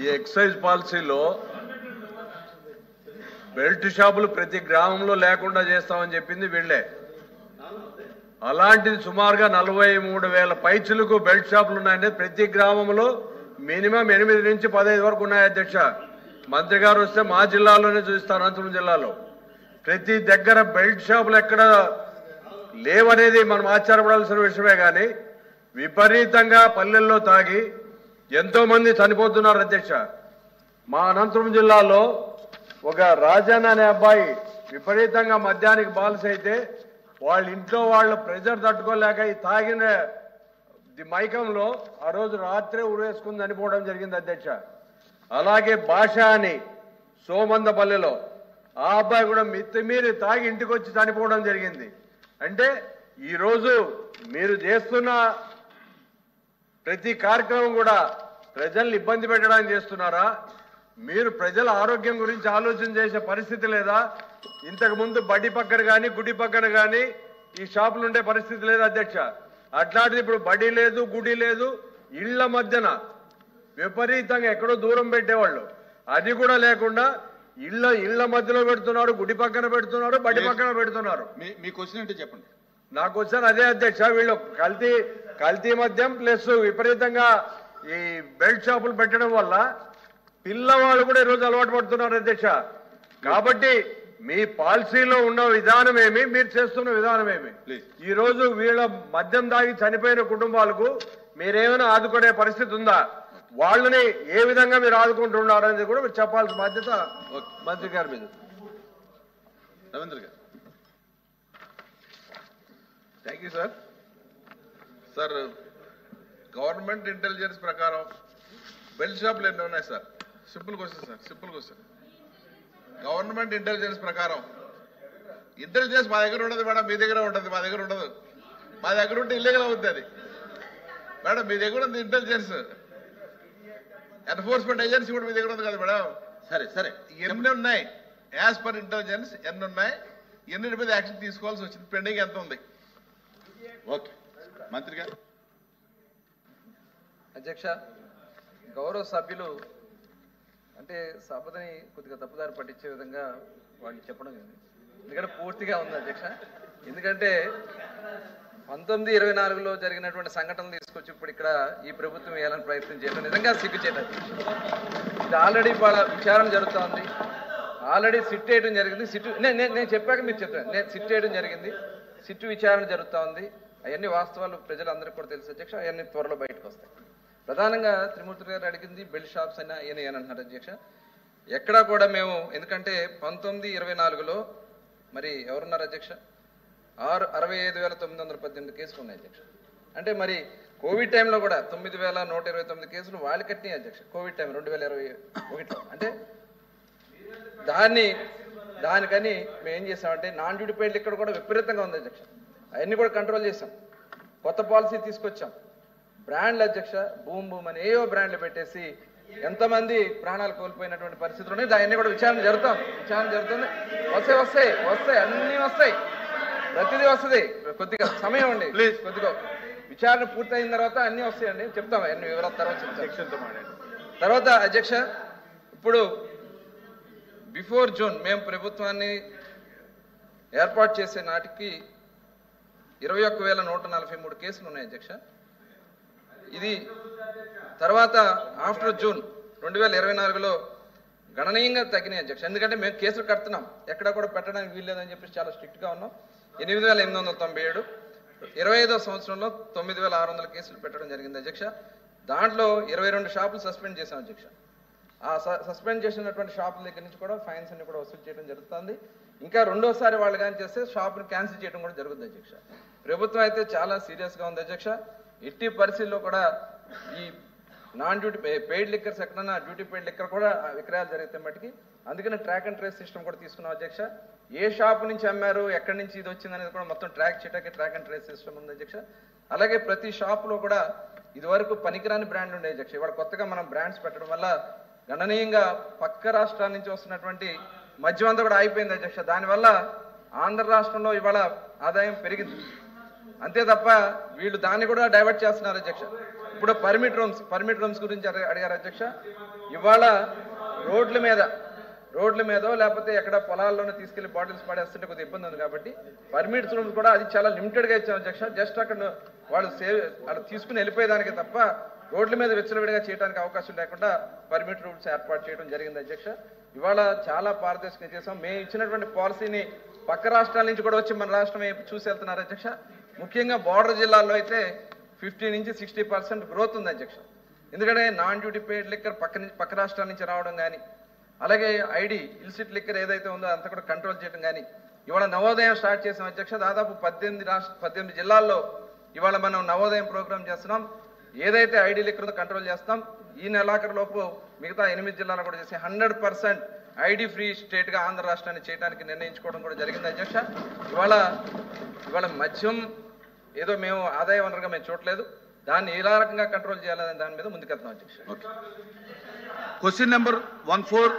ఈ ఎక్సైజ్ పాలసీలో బెల్ట్ షాపులు ప్రతి గ్రామంలో లేకుండా చేస్తామని చెప్పింది వీళ్ళే. అలాంటిది సుమారుగా 43,000 పైచులకు బెల్ట్ షాపులు ఉన్నాయంటే ప్రతి గ్రామంలో మినిమం 8 నుంచి 15 వరకు ఉన్నాయి అధ్యక్ష. మంత్రి గారు వస్తే మా జిల్లాలోనే చూస్తారు, అనంతపురం జిల్లాలో ప్రతి దగ్గర బెల్ట్ షాపులు ఎక్కడ లేవనేది మనం ఆశ్చర్యపడాల్సిన విషయమే. కానీ విపరీతంగా పల్లెల్లో తాగి ఎంతో మంది చనిపోతున్నారు అధ్యక్ష. మా అనంతపురం జిల్లాలో ఒక రాజన్న అనే అబ్బాయి విపరీతంగా మద్యానికి బాల్స్ అయితే వాళ్ళ ఇంట్లో వాళ్ళ ప్రెజర్ తట్టుకోలేక ఈ తాగిన మైకంలో ఆ రోజు రాత్రే ఉరేసుకుని చనిపోవడం జరిగింది అధ్యక్ష. అలాగే భాష అని సోమందపల్లిలో ఆ అబ్బాయి కూడా మితిమీరి తాగి ఇంటికి వచ్చి చనిపోవడం జరిగింది. అంటే ఈరోజు మీరు చేస్తున్న ప్రతి కార్యక్రమం కూడా ప్రజల్ని ఇబ్బంది పెట్టడానికి చేస్తున్నారా? మీరు ప్రజల ఆరోగ్యం గురించి ఆలోచన చేసే పరిస్థితి లేదా? ఇంతకు ముందు బడి పక్కన కానీ గుడి పక్కన కానీ ఈ షాపులు ఉండే పరిస్థితి లేదు అధ్యక్ష. అట్లాంటిది ఇప్పుడు బడి లేదు, గుడి లేదు, ఇళ్ల మధ్యన విపరీతంగా ఎక్కడో దూరం పెట్టేవాళ్ళు అది కూడా లేకుండా ఇళ్ల మధ్యలో పెడుతున్నారు, గుడి పక్కన పెడుతున్నారు, బడి పక్కన పెడుతున్నారు. మీ క్వశ్చన్ ఏంటో చెప్పండి. నా క్వశ్చన్ అదే అధ్యక్ష. వీళ్ళు కల్తీ మద్యం ప్లస్ విపరీతంగా ఈ బెల్ట్ షాపులు పెట్టడం వల్ల పిల్లవాళ్ళు కూడా ఈరోజు అలవాటు పడుతున్నారు అధ్యక్ష. కాబట్టి మీ పాలసీలో ఉన్న విధానం ఏమి, మీరు చేస్తున్న విధానం ఏమి? ఈ రోజు వీళ్ళ మద్యం దాగి చనిపోయిన కుటుంబాలకు మీరేమైనా ఆదుకునే పరిస్థితి ఉందా? వాళ్ళని ఏ విధంగా మీరు ఆదుకుంటున్నారు అనేది కూడా మీరు చెప్పాల్సిన బాధ్యత మంత్రి గారి మీద. రవీంద్ర గారు. Thank you sir. Sir, government intelligence ప్రకారం బెల్ట్ షాపులు ఎన్ని ఉన్నాయి sir? Simple question sir, simple question. Government intelligence ప్రకారం, ఇంటెలిజెన్స్ మా దగ్గర ఉండదు మేడం, మీ దగ్గర ఉంటుంది, మా దగ్గర ఉండదు. మా దగ్గర ఉంటే ఇల్లీగల్ అవుతుంది అది మేడం. మీ దగ్గర ఉంది ఇంటెలిజెన్స్, ఎన్ఫోర్స్మెంట్ ఏజెన్సీ కూడా మీ దగ్గర ఉంది కదా మేడం. సరే సరే, ఎన్ని ఉన్నాయి యాజ్ పర్ ఇంటెలిజెన్స్, ఎన్ని ఉన్నాయి, ఎన్నిటి మీద యాక్షన్ తీసుకోవాల్సి వచ్చింది, పెండింగ్ ఎంత ఉంది? ఓకే, మంత్రి గారు. అధ్యక్ష, గౌరవ సభ్యులు అంటే సభని కొద్దిగా తప్పుదారి పట్టించే విధంగా వాళ్ళు చెప్పడం ఎందుకంటే పూర్తిగా ఉంది అధ్యక్ష. ఎందుకంటే 1924లో జరిగినటువంటి సంఘటనలు తీసుకొచ్చి ఇప్పుడు ఇక్కడ ఈ ప్రభుత్వం వేయాలని ప్రయత్నం చేయడం నిజంగా సిగ్గుచేట. ఇది ఆల్రెడీ వాళ్ళ విచారణ జరుగుతోంది, ఆల్రెడీ సిట్ వేయడం జరిగింది. నేను చెప్పాక మీరు చెప్తాను. నేను సిట్ వేయడం జరిగింది, సిట్ విచారణ జరుగుతూ ఉంది. అవన్నీ వాస్తవాలు ప్రజలందరికీ కూడా తెలుసు అధ్యక్ష. అవన్నీ త్వరలో బయటకు వస్తాయి. ప్రధానంగా త్రిమూర్తి గారు అడిగింది బెల్ట్ షాప్స్ అయినా ఏని అని అంటున్నారు అధ్యక్ష. ఎక్కడా కూడా మేము, ఎందుకంటే 1924లో మరి ఎవరున్నారు అధ్యక్ష, 65,918 కేసులు ఉన్నాయి అధ్యక్ష. అంటే మరి కోవిడ్ టైంలో కూడా 9,129 కేసులు వాళ్ళు కట్టినాయి అధ్యక్ష. కోవిడ్ టైం 2021లో. అంటే దానికని మేము ఏం చేసామంటే నాన్ డ్యూటీ పెయిడ్ ఇక్కడ కూడా విపరీతంగా ఉంది అధ్యక్ష. అవన్నీ కూడా కంట్రోల్ చేసాం. కొత్త పాలసీ తీసుకొచ్చాం. బ్రాండ్లు అధ్యక్ష, భూమ్ అని ఏవో బ్రాండ్లు పెట్టేసి ఎంతమంది ప్రాణాలు కోల్పోయినటువంటి పరిస్థితులు ఉన్నాయి. దాన్ని కూడా విచారణ జరుగుతుంది. వస్తాయి అన్నీ వస్తాయి, ప్రతిదీ వస్తుంది. కొద్దిగా సమయం అండి ప్లీజ్. కొద్దిగా విచారణ పూర్తయిన తర్వాత అన్నీ వస్తాయండి, చెప్తాం. అన్ని వివరాల తర్వాత చెప్తాం. తర్వాత అధ్యక్ష, ఇప్పుడు బిఫోర్ జూన్ మేము ప్రభుత్వాన్ని ఏర్పాటు చేసే నాటికి 21,143 కేసులు ఉన్నాయి అధ్యక్ష. ఇది తర్వాత ఆఫ్టర్ జూన్ 2024లో గణనీయంగా తగ్గినాయి అధ్యక్ష. ఎందుకంటే మేము కేసులు కడుతున్నాం, ఎక్కడా కూడా పెట్టడానికి వీల్లేదని చెప్పేసి చాలా స్ట్రిక్ట్గా ఉన్నాం. 8,897, 25వ సంవత్సరంలో 9,600 కేసులు పెట్టడం జరిగింది అధ్యక్ష. దాంట్లో 22 షాపులు సస్పెండ్ చేశాం అధ్యక్ష. ఆ సస్పెండ్ చేసినటువంటి షాపుల దగ్గర నుంచి కూడా ఫైన్స్ అన్ని కూడా వసూలు చేయడం జరుగుతుంది. ఇంకా రెండోసారి వాళ్ళు కానీ చేస్తే షాపును క్యాన్సిల్ చేయడం కూడా జరుగుతుంది అధ్యక్ష. ప్రభుత్వం అయితే చాలా సీరియస్గా ఉంది అధ్యక్ష. ఎట్టి పరిస్థితుల్లో కూడా ఈ నాన్ డ్యూటీ పెయిడ్ లిక్కర్స్ ఎక్కడన్నా డ్యూటీ పెయిడ్ లిక్కర్ కూడా విక్రయాలు జరిగితే మటుకి అందుకని ట్రాక్ అండ్ ట్రేస్ సిస్టమ్ కూడా తీసుకున్నాం అధ్యక్ష. ఏ షాపు నుంచి అమ్మారు, ఎక్కడి నుంచి ఇది వచ్చింది అనేది కూడా మొత్తం ట్రాక్ చేయడానికి ట్రాక్ అండ్ ట్రేస్ సిస్టమ్ ఉంది అధ్యక్ష. అలాగే ప్రతి షాపులో కూడా ఇదివరకు పనికిరాని బ్రాండ్ ఉండే అధ్యక్ష. ఇవాళ కొత్తగా మనం బ్రాండ్స్ పెట్టడం వల్ల గణనీయంగా పక్క రాష్ట్రాల నుంచి వస్తున్నటువంటి మద్యం అంతా కూడా ఆగిపోయింది అధ్యక్ష. దానివల్ల ఆంధ్ర రాష్ట్రంలో ఇవాళ ఆదాయం పెరిగింది. అంతే తప్ప వీళ్ళు దాన్ని కూడా డైవర్ట్ చేస్తున్నారు అధ్యక్ష. ఇప్పుడు పర్మిట్ రూమ్స్ గురించి అడిగారు అధ్యక్ష. ఇవాళ రోడ్ల మీదో లేకపోతే ఎక్కడ పొలాల్లోనే తీసుకెళ్లి బాటిల్స్ పడేస్తుంటే కొద్దిగా ఇబ్బంది ఉంది కాబట్టి పర్మిట్ రూమ్స్ కూడా అది చాలా లిమిటెడ్ గా ఇచ్చాం అధ్యక్ష. జస్ట్ అక్కడ వాళ్ళు తీసుకుని వెళ్ళిపోయేదానికి తప్ప రోడ్ల మీద విచ్చలవిడిగా చేయడానికి అవకాశం లేకుండా పర్మిట్ రూమ్స్ ఏర్పాటు చేయడం జరిగింది అధ్యక్ష. ఇవాళ చాలా పారదర్శకంగా చేసాం. మేము ఇచ్చినటువంటి పాలసీని పక్క రాష్ట్రాల నుంచి కూడా వచ్చి మన రాష్ట్రం చూసి వెళ్తున్నారు అధ్యక్ష. ముఖ్యంగా బార్డర్ జిల్లాల్లో అయితే 50 నుంచి 60% గ్రోత్ ఉంది అధ్యక్ష. ఎందుకంటే నాన్ డ్యూటీ పెయిడ్ లిక్కర్ పక్క రాష్ట్రాల నుంచి రావడం కానీ, అలాగే ఐడి ఇల్సిట్ లిక్కర్ ఏదైతే ఉందో అంతా కూడా కంట్రోల్ చేయడం కానీ, ఇవాళ నవోదయం స్టార్ట్ చేసాం అధ్యక్ష. దాదాపు 18 జిల్లాల్లో ఇవాళ మనం నవోదయం ప్రోగ్రామ్ చేస్తున్నాం. ఏదైతే ఐడి లిక్కర్ కంట్రోల్ చేస్తాం, ఈ నెలాఖరు లోపు మిగతా 8 జిల్లాలు కూడా చేసి 100% ఐడి ఫ్రీ స్టేట్ గా ఆంధ్ర రాష్ట్రాన్ని చేయడానికి నిర్ణయించుకోవడం కూడా జరిగింది అధ్యక్ష. ఇవాళ మద్యం ఏదో మేము ఆదాయ వనరుగా మేము చూడలేదు, దాన్ని ఎలా రకంగా కంట్రోల్ చేయాలనే దాని మీద ముందుకెళ్తున్నాం అధ్యక్ష. Question number 14